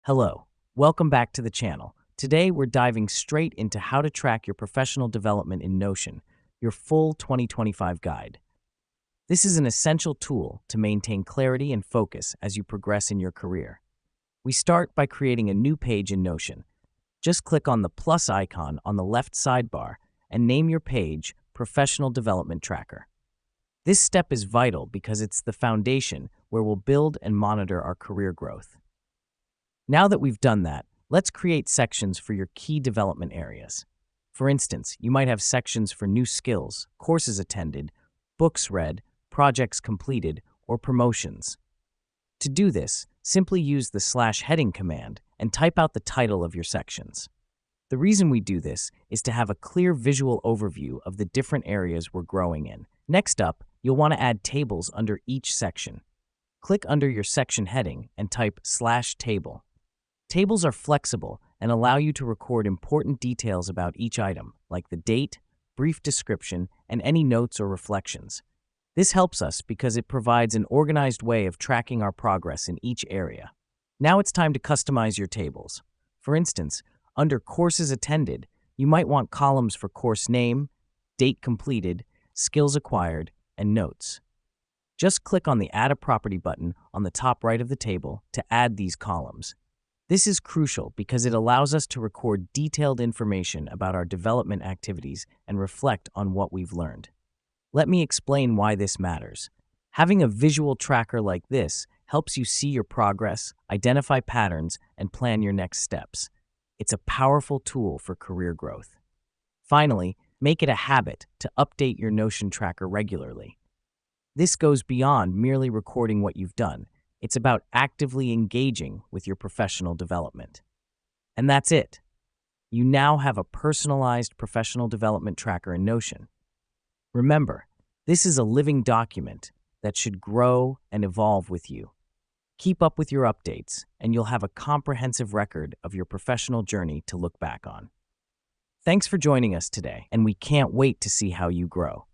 Hello, welcome back to the channel. Today we're diving straight into how to track your professional development in Notion, your full 2025 guide. This is an essential tool to maintain clarity and focus as you progress in your career. We start by creating a new page in Notion. Just click on the plus icon on the left sidebar and name your page Professional Development Tracker. This step is vital because it's the foundation where we'll build and monitor our career growth. Now that we've done that, let's create sections for your key development areas. For instance, you might have sections for new skills, courses attended, books read, projects completed, or promotions. To do this, simply use the /heading command and type out the title of your sections. The reason we do this is to have a clear visual overview of the different areas we're growing in. Next up, you'll want to add tables under each section. Click under your section heading and type /table. Tables are flexible and allow you to record important details about each item, like the date, brief description, and any notes or reflections. This helps us because it provides an organized way of tracking our progress in each area. Now it's time to customize your tables. For instance, under Courses Attended, you might want columns for course name, date completed, skills acquired, and notes. Just click on the Add a Property button on the top right of the table to add these columns. This is crucial because it allows us to record detailed information about our development activities and reflect on what we've learned. Let me explain why this matters. Having a visual tracker like this helps you see your progress, identify patterns, and plan your next steps. It's a powerful tool for career growth. Finally, make it a habit to update your Notion tracker regularly. This goes beyond merely recording what you've done. It's about actively engaging with your professional development. And that's it. You now have a personalized professional development tracker in Notion. Remember, this is a living document that should grow and evolve with you. Keep up with your updates, and you'll have a comprehensive record of your professional journey to look back on. Thanks for joining us today, and we can't wait to see how you grow.